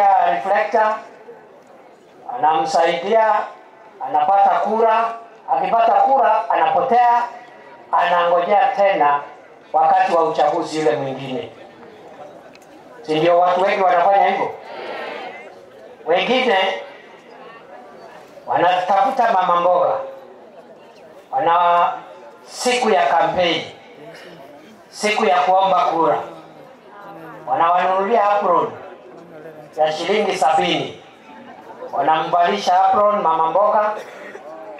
anampatia reflector, anamsaidia, anapata kura, akipata kura anapotea, anangojea tena wakati wa uchaguzi yule mwingine. Si ndio watu wengi wanafanya hivyo? Wengine wanatafuta mama mboga, wana siku ya kampeni, siku ya kuomba kura, wanawanunulia apron ya shilingi 70, wanambalisha apron mama mboga,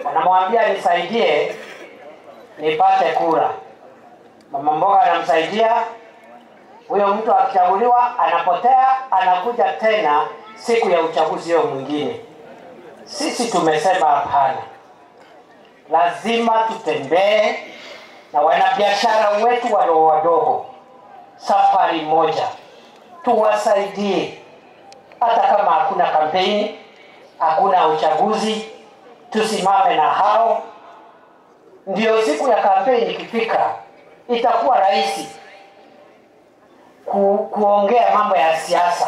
wanamwambia nisaidie nipate kura. Mama mboga anamsaidia, huyo mtu akichaguliwa anapotea, anakuja tena siku ya uchaguzi hiyo mwingine. Sisi tumesema hapana, lazima tutembee na wanabiashara wetu wadogo wadogo safari moja, tuwasaidie. Hata kama hakuna kampeni, hakuna uchaguzi, tusimame na hao. Ndio siku ya kampeni ikifika, itakuwa rahisi kuongea mambo ya siasa,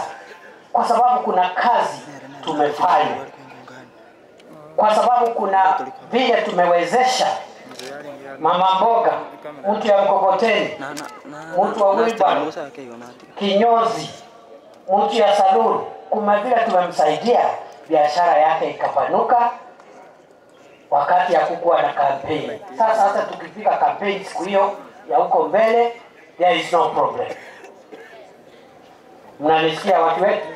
kwa sababu kuna kazi tumefanya, kwa sababu kuna vile tumewezesha mama mboga, mtu ya mkokoteni, mtu wa wheelbarrow, kinyozi, mtu ya saluni. Kuna vile tumemsaidia biashara yake ikapanuka wakati ya kukua na kampeni. Sasa hata tukifika kampeni siku hiyo ya huko mbele, there is no problem. Mnanisikia watu wetu?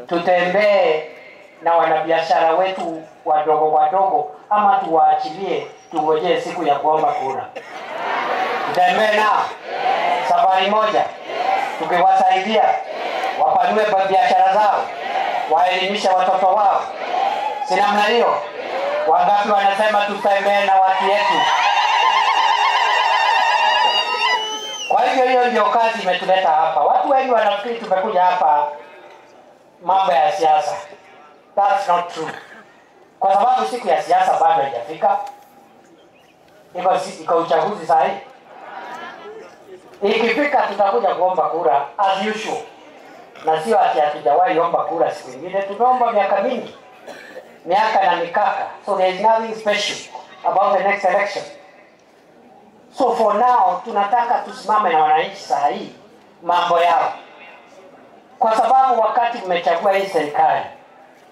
Tutembee na wanabiashara wetu wadogo wadogo, ama tuwaachilie tungojee siku ya kuomba kura? Tutembee nao safari moja, tukiwasaidia wapanue biashara zao, waelimisha watoto wao. Si namna hiyo? Wangapi wanasema tutembee na watu yetu? Kwa hivyo hiyo ndio kazi imetuleta hapa. Watu wengi wanafikiri tumekuja hapa mambo ya siasa. That's not true. Kwa sababu siku ya siasa bado haijafika. Iko uchaguzi sasa hivi. Ikifika tutakuja kuomba kura as usual. Na sio ati hatujawahi omba kura siku nyingine, tumeomba miaka mingi. Miaka na mikaka. So there is nothing special about the next election. So for now tunataka tusimame na wananchi saa hii mambo yao. Kwa sababu wakati mmechagua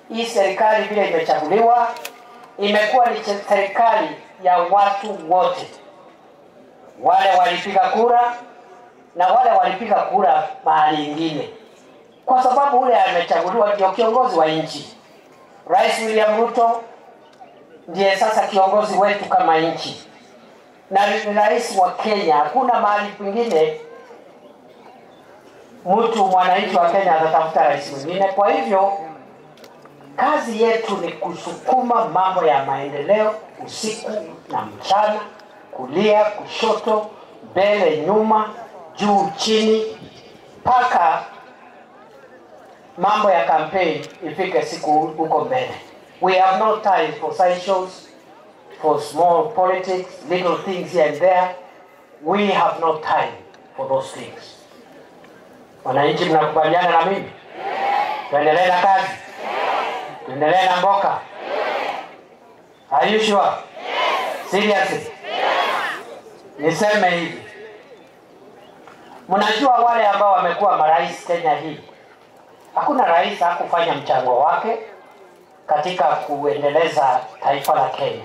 hii serikali vile imechaguliwa, imekuwa ni serikali ya watu wote. Wale walipiga kura na wale walipiga kura mahali ingine. Kwa sababu ule amechaguliwa ndio kiongozi wa nchi. Rais William Ruto ndiye sasa kiongozi wetu kama nchi. Na ni rais wa Kenya. Hakuna mahali pengine mwananchi wa Kenya atatafuta rais mwingine. Kwa hivyo kazi yetu ni kusukuma mambo ya maendeleo usiku na mchana, kulia, kushoto, mbele, nyuma, juu, chini, paka mambo ya campaign ifike siku huko mbele. We have no time for sideshows, for small politics, little things here and there. We have no time for those things. Wananchi mnakubaliana na mimi? Tuendelee na kazi? Tuendelee na mboka? Are you sure? Seriously? Niseme hivi. Mnajua wale ambao wamekuwa marais Kenya hii, hakuna rais hakufanya mchango wake katika kuendeleza taifa la Kenya.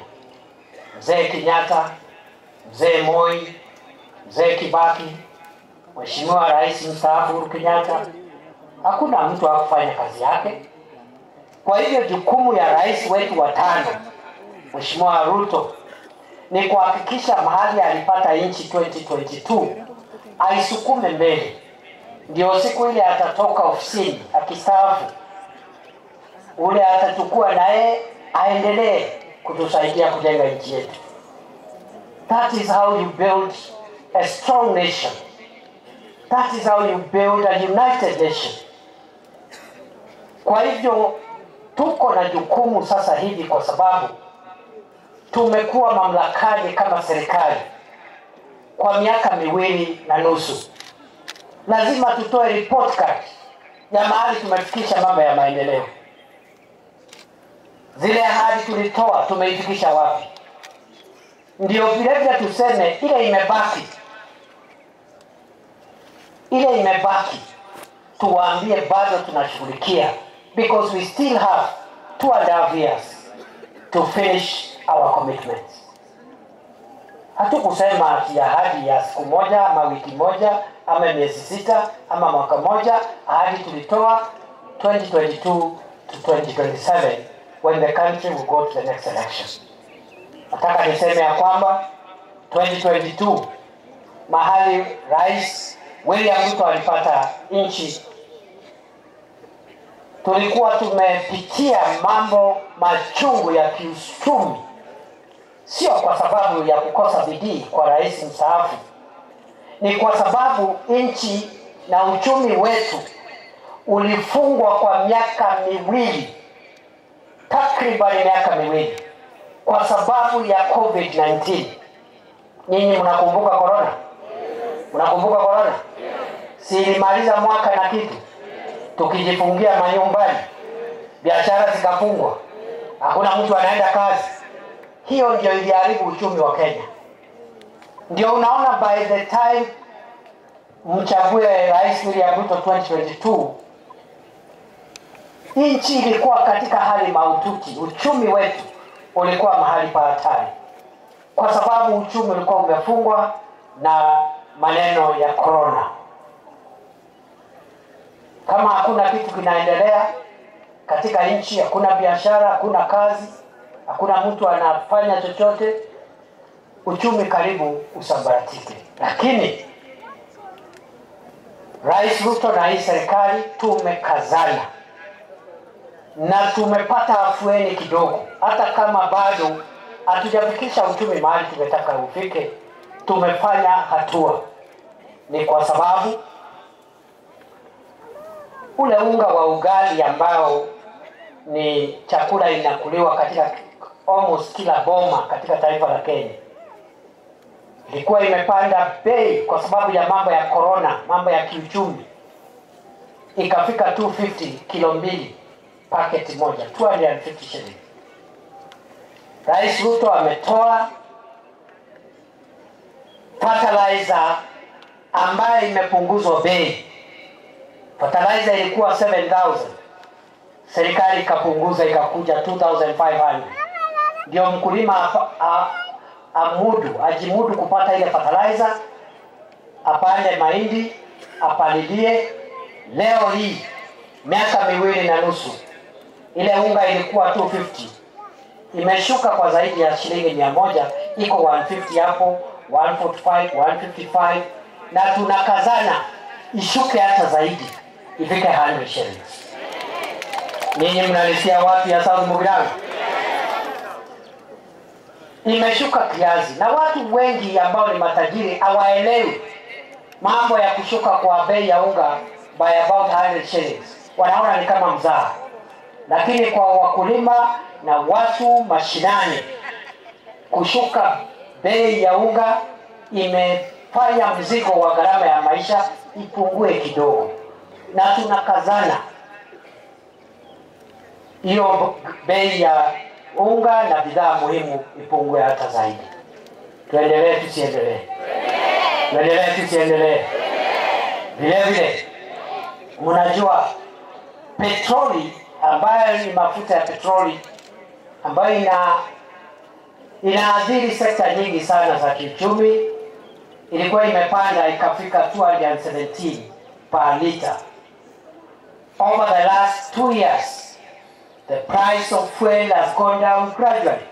Mzee Kenyatta, Mzee Moi, Mzee Kibaki, Mheshimiwa Rais mstaafu Uhuru Kenyatta, hakuna mtu hakufanya kazi yake. Kwa hivyo jukumu ya rais wetu wa 5, Mheshimiwa Ruto, ni kuhakikisha mahali alipata nchi 2022 aisukume mbele. Ndio siku ile atatoka ofisini akistaafu, ule atachukua naye aendelee kutusaidia kujenga nchi yetu. That is how you build a strong nation. That is how you build a united nation. Kwa hivyo tuko na jukumu sasa hivi, kwa sababu tumekuwa mamlakani kama serikali kwa miaka 2.5. Lazima tutoe report card ya mahali tumefikisha mambo ya maendeleo. Zile ahadi tulitoa tumeifikisha wapi? Ndio vile vile tuseme ile imebaki tuwaambie bado tunashughulikia, because we still have 2.5 years to finish our commitments. Hatukusema ati ahadi ya siku moja ama wiki moja ama miezi 6 ama mwaka moja. Ahadi tulitoa 2022 to 2027 when the country will go to the next election. Nataka niseme ya kwamba 2022 mahali Rais William Ruto alipata nchi, tulikuwa tumepitia mambo machungu ya kiuchumi, sio kwa sababu ya kukosa bidii kwa rais mstaafu, ni kwa sababu nchi na uchumi wetu ulifungwa kwa miaka miwili, takriban miaka miwili, kwa sababu ya COVID-19. Nyinyi mnakumbuka corona? Mnakumbuka corona? Si ilimaliza mwaka na kitu, tukijifungia manyumbani, biashara zikafungwa, hakuna mtu anaenda kazi. Hiyo ndio iliharibu uchumi wa Kenya. Ndio unaona by the time mchague Rais William Ruto 2022, nchi ilikuwa katika hali mahututi. Uchumi wetu ulikuwa mahali pa hatari, kwa sababu uchumi ulikuwa umefungwa na maneno ya corona. Kama hakuna kitu kinaendelea katika nchi, hakuna biashara, hakuna kazi, hakuna mtu anafanya chochote, uchumi karibu usambaratike. Lakini Rais Ruto na hii serikali tumekazana na tumepata afueni kidogo. Hata kama bado hatujafikisha uchumi mahali tumetaka ufike, tumefanya hatua. Ni kwa sababu ule unga wa ugali ambao ni chakula inakuliwa katika almost kila boma katika taifa la Kenya, ilikuwa imepanda bei kwa sababu ya mambo ya corona, mambo ya kiuchumi. Ikafika 250 kilo mbili paketi moja, 250 shillings. Rais Ruto ametoa fertilizer ambayo imepunguzwa bei. Fertilizer ilikuwa 7,000, serikali ikapunguza ikakuja 2,500. Ndio mkulima ajimudu kupata ile fertilizer, apande mahindi, apalilie. Leo hii miaka 2.5, ile unga ilikuwa 250, imeshuka kwa zaidi ya shilingi 100, iko 150 hapo, 145, 155, na tunakazana ishuke hata zaidi, ifike 100 shillings. Ninyi mnalisia wapi ya South Mugirango? Imeshuka kiasi, na watu wengi ambao ni matajiri hawaelewi mambo ya kushuka kwa bei ya unga by about 100 shillings. Wanaona ni kama mzaha. Lakini kwa wakulima na watu mashinani, kushuka bei ya unga imefanya mzigo wa gharama ya maisha ipungue kidogo, na tunakazana hiyo bei ya unga na bidhaa muhimu ipungue hata zaidi. Tuendelee tusiendelee? Tuendelee tusiendelee? Vile vile mnajua petroli ambayo ni mafuta ya petroli ambayo inaathiri sekta nyingi sana za kiuchumi, ilikuwa imepanda ikafika 217 per liter. Over the last 2 years, the price of fuel has gone down gradually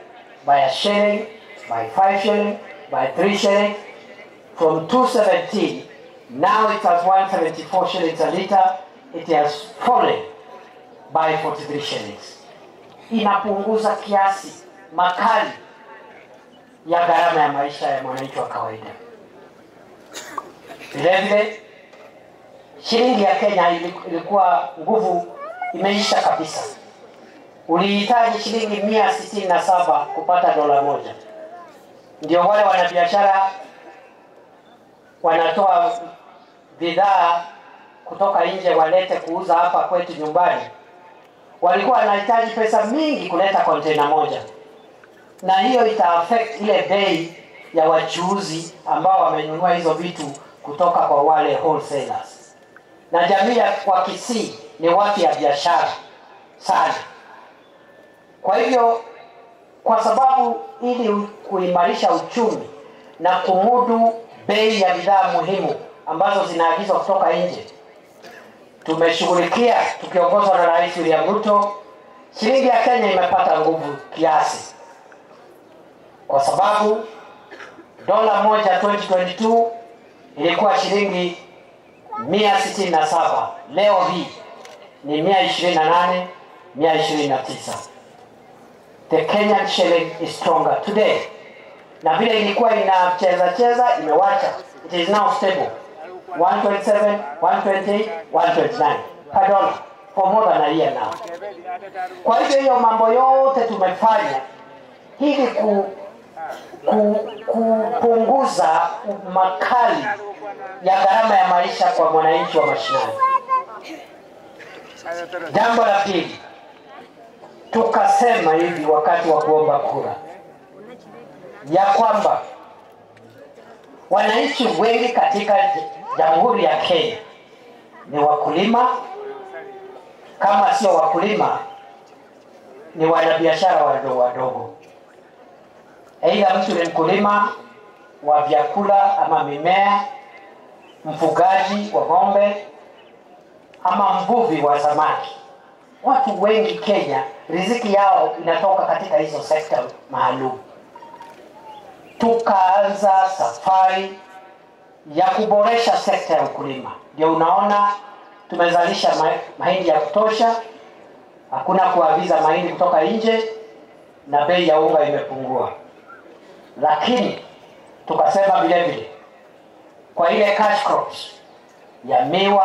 by 1 shilling, by 5 shilling, by 3 shillings, from 217. Now it has 174 shillings a liter. It has fallen by 43 shillings. Inapunguza kiasi makali ya gharama ya maisha ya mwananchi wa kawaida. Vile vile shilingi ya Kenya ilikuwa nguvu imeisha kabisa. Ulihitaji shilingi 167 kupata dola moja. Ndio wale wanabiashara wanatoa bidhaa kutoka nje walete kuuza hapa kwetu nyumbani, walikuwa wanahitaji pesa mingi kuleta container moja, na hiyo ita affect ile bei ya wachuuzi ambao wamenunua hizo vitu kutoka kwa wale wholesalers. Na jamii ya kwa Kisii ni watu ya biashara sana. Kwa hivyo, kwa sababu ili kuimarisha uchumi na kumudu bei ya bidhaa muhimu ambazo zinaagizwa kutoka nje, tumeshughulikia tukiongozwa na Rais William Ruto, shilingi ya Kenya imepata nguvu kiasi, kwa sababu dola moja 2022 ilikuwa shilingi 167, leo hii ni 128, 129. The Kenyan shilling is stronger today. Na vile ilikuwa inacheza imewacha, it is now stable 127, 128, 129 per dollar for more than a year now. Kwa hivyo hiyo mambo yote tumefanya ili kupunguza makali ya gharama ya maisha kwa mwananchi wa mashinani. Jambo la pili, tukasema hivi wakati wa kuomba kura ya kwamba wananchi wengi katika Jamhuri ya Kenya ni wakulima, kama sio wakulima ni wanabiashara wadogo. Aidha mtu ni mkulima wa vyakula ama mimea, mfugaji wa ng'ombe ama mvuvi wa samaki. Watu wengi Kenya riziki yao inatoka katika hizo sekta maalum. Tukaanza safari ya kuboresha sekta ya ukulima. Ndio unaona tumezalisha mahindi ya kutosha, hakuna kuagiza mahindi kutoka nje, na bei ya unga imepungua. Lakini tukasema vile vile kwa ile cash crops ya miwa